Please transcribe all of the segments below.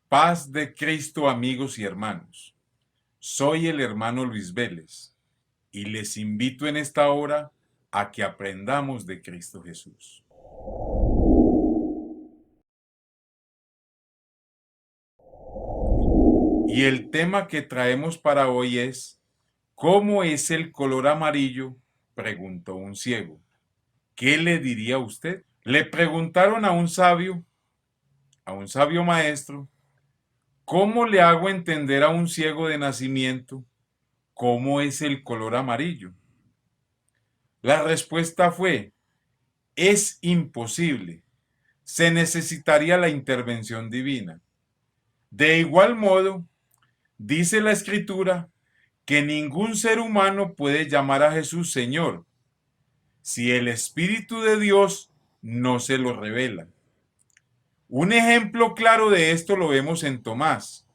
Paz de Cristo, amigos y hermanos. Soy el hermano Luis Vélez y les invito en esta hora a que aprendamos de Cristo Jesús. Y el tema que traemos para hoy es: ¿cómo es el color amarillo?, preguntó un ciego. ¿Qué le diría usted? Le preguntaron a un sabio maestro: ¿cómo le hago entender a un ciego de nacimiento cómo es el color amarillo? La respuesta fue: es imposible. Se necesitaría la intervención divina. De igual modo, dice la Escritura que ningún ser humano puede llamar a Jesús Señor si el Espíritu de Dios no se lo revela. Un ejemplo claro de esto lo vemos en Tomás,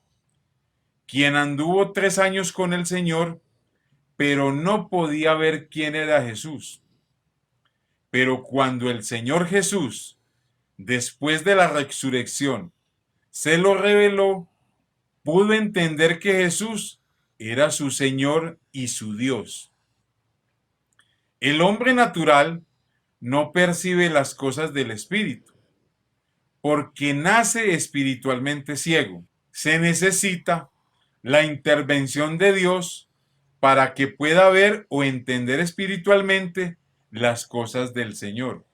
quien anduvo 3 años con el Señor, pero no podía ver quién era Jesús. Pero cuando el Señor Jesús, después de la resurrección, se lo reveló, pudo entender que Jesús era su Señor y su Dios. El hombre natural no percibe las cosas del Espíritu, porque nace espiritualmente ciego. Se necesita la intervención de Dios para que pueda ver o entender espiritualmente las cosas del Señor.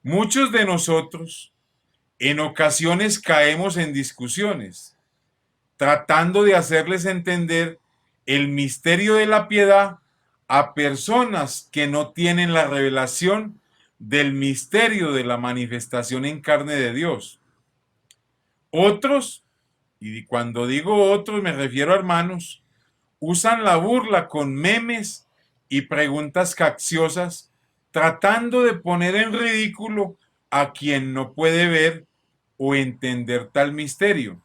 Muchos de nosotros en ocasiones caemos en discusiones, tratando de hacerles entender el misterio de la piedad a personas que no tienen la revelación del misterio de la manifestación en carne de Dios. Otros, y cuando digo otros me refiero a hermanos, usan la burla con memes y preguntas capciosas, tratando de poner en ridículo a quien no puede ver o entender tal misterio,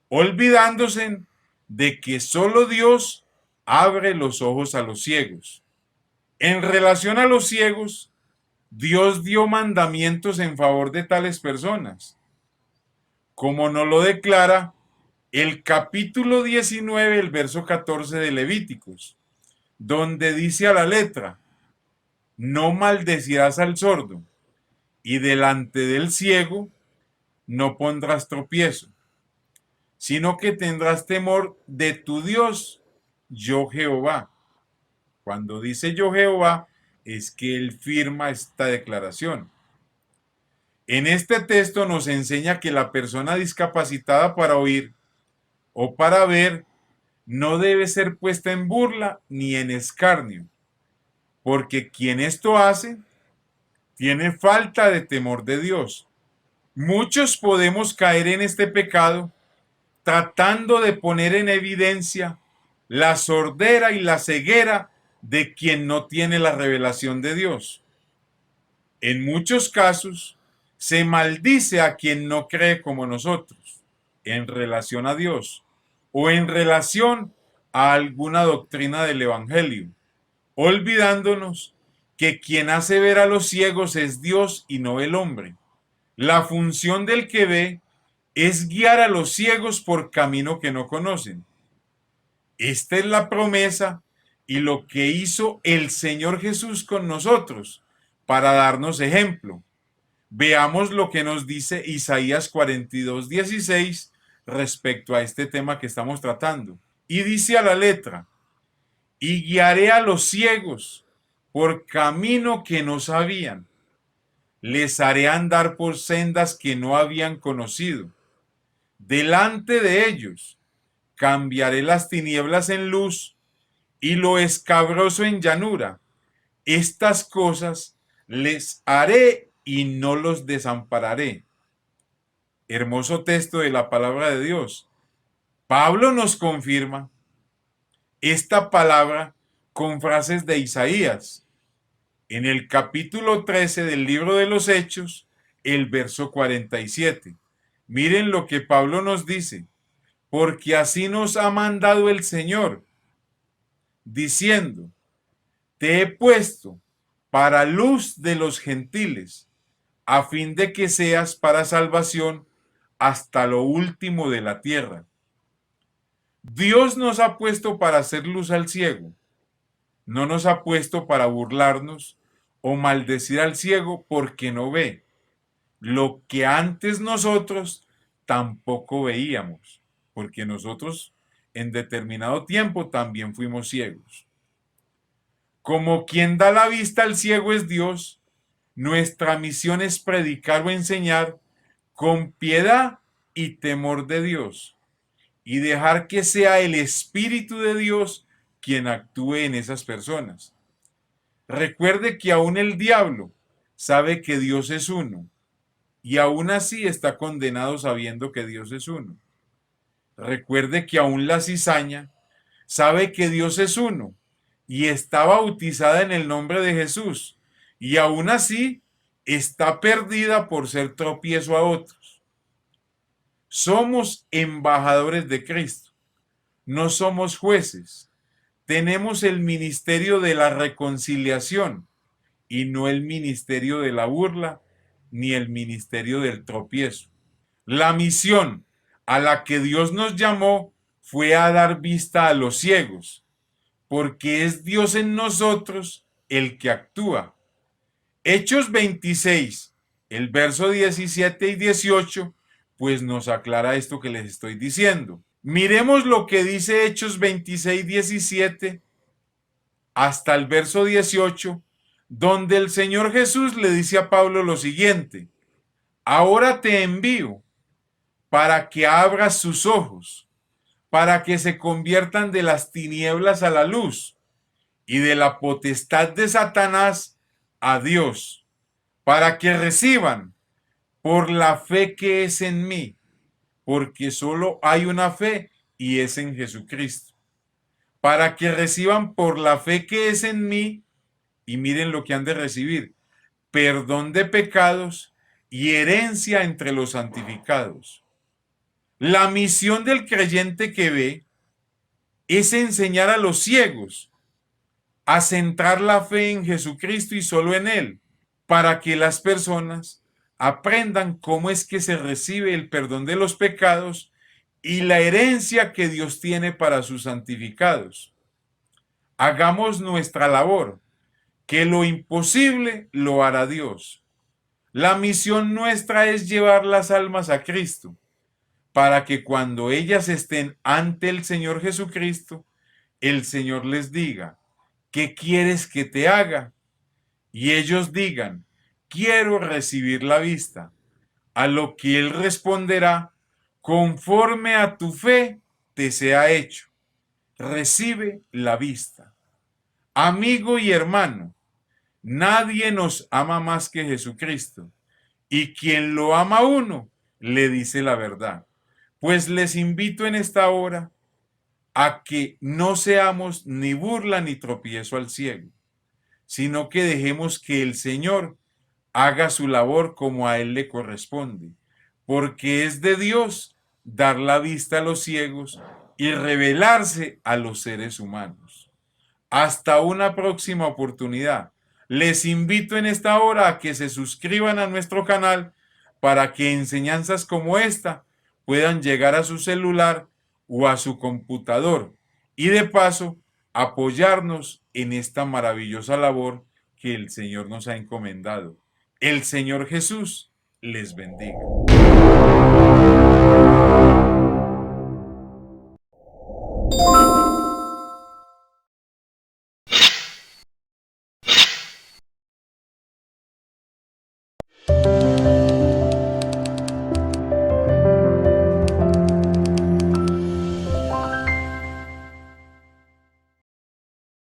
olvidándose de que solo Dios abre los ojos a los ciegos. En relación a los ciegos, Dios dio mandamientos en favor de tales personas, como nos lo declara el capítulo 19, el verso 14 de Levíticos, donde dice a la letra: no maldecirás al sordo, y delante del ciego no pondrás tropiezo, sino que tendrás temor de tu Dios, yo Jehová. Cuando dice yo Jehová, es que él firma esta declaración. En este texto nos enseña que la persona discapacitada para oír o para ver no debe ser puesta en burla ni en escarnio, porque quien esto hace tiene falta de temor de Dios. Muchos podemos caer en este pecado tratando de poner en evidencia la sordera y la ceguera de quien no tiene la revelación de Dios. En muchos casos, se maldice a quien no cree como nosotros en relación a Dios o en relación a alguna doctrina del Evangelio, olvidándonos que quien hace ver a los ciegos es Dios y no el hombre. La función del que ve es guiar a los ciegos por camino que no conocen. Esta es la promesa y lo que hizo el Señor Jesús con nosotros para darnos ejemplo. Veamos lo que nos dice Isaías 42:16 respecto a este tema que estamos tratando. Y dice a la letra: y guiaré a los ciegos por camino que no sabían, les haré andar por sendas que no habían conocido. Delante de ellos cambiaré las tinieblas en luz y lo escabroso en llanura. Estas cosas les haré y no los desampararé. Hermoso texto de la palabra de Dios. Pablo nos confirma esta palabra con frases de Isaías. En el capítulo 13 del libro de los Hechos, el verso 47. Miren lo que Pablo nos dice: porque así nos ha mandado el Señor, diciendo, te he puesto para luz de los gentiles, a fin de que seas para salvación hasta lo último de la tierra. Dios nos ha puesto para hacer luz al ciego, no nos ha puesto para burlarnos o maldecir al ciego porque no ve lo que antes nosotros tampoco veíamos, porque nosotros en determinado tiempo también fuimos ciegos. Como quien da la vista al ciego es Dios, nuestra misión es predicar o enseñar con piedad y temor de Dios, y dejar que sea el Espíritu de Dios quien actúe en esas personas. Recuerde que aún el diablo sabe que Dios es uno, y aún así está condenado sabiendo que Dios es uno. Recuerde que aún la cizaña sabe que Dios es uno, y está bautizada en el nombre de Jesús, y aún así está perdida por ser tropiezo a otros. Somos embajadores de Cristo, no somos jueces. Tenemos el ministerio de la reconciliación y no el ministerio de la burla ni el ministerio del tropiezo. La misión a la que Dios nos llamó fue a dar vista a los ciegos, porque es Dios en nosotros el que actúa. Hechos 26, el verso 17 y 18, pues nos aclara esto que les estoy diciendo. Miremos lo que dice Hechos 26, 17 hasta el verso 18, donde el Señor Jesús le dice a Pablo lo siguiente: ahora te envío para que abras sus ojos, para que se conviertan de las tinieblas a la luz y de la potestad de Satanás a Dios, para que reciban por la fe que es en mí, porque solo hay una fe y es en Jesucristo, para que reciban por la fe que es en mí, y miren lo que han de recibir: perdón de pecados y herencia entre los santificados. La misión del creyente que ve es enseñar a los ciegos a centrar la fe en Jesucristo y solo en Él, para que las personas aprendan cómo es que se recibe el perdón de los pecados y la herencia que Dios tiene para sus santificados. Hagamos nuestra labor, que lo imposible lo hará Dios. La misión nuestra es llevar las almas a Cristo, para que cuando ellas estén ante el Señor Jesucristo, el Señor les diga: ¿qué quieres que te haga? Y ellos digan: quiero recibir la vista. A lo que Él responderá: conforme a tu fe te sea hecho. Recibe la vista. Amigo y hermano, nadie nos ama más que Jesucristo, y quien lo ama a uno le dice la verdad. Pues les invito en esta hora a que no seamos ni burla ni tropiezo al ciego, sino que dejemos que el Señor haga su labor como a Él le corresponde, porque es de Dios dar la vista a los ciegos y revelarse a los seres humanos. Hasta una próxima oportunidad. Les invito en esta hora a que se suscriban a nuestro canal para que enseñanzas como esta puedan llegar a su celular o a su computador, y de paso apoyarnos en esta maravillosa labor que el Señor nos ha encomendado. El Señor Jesús les bendiga.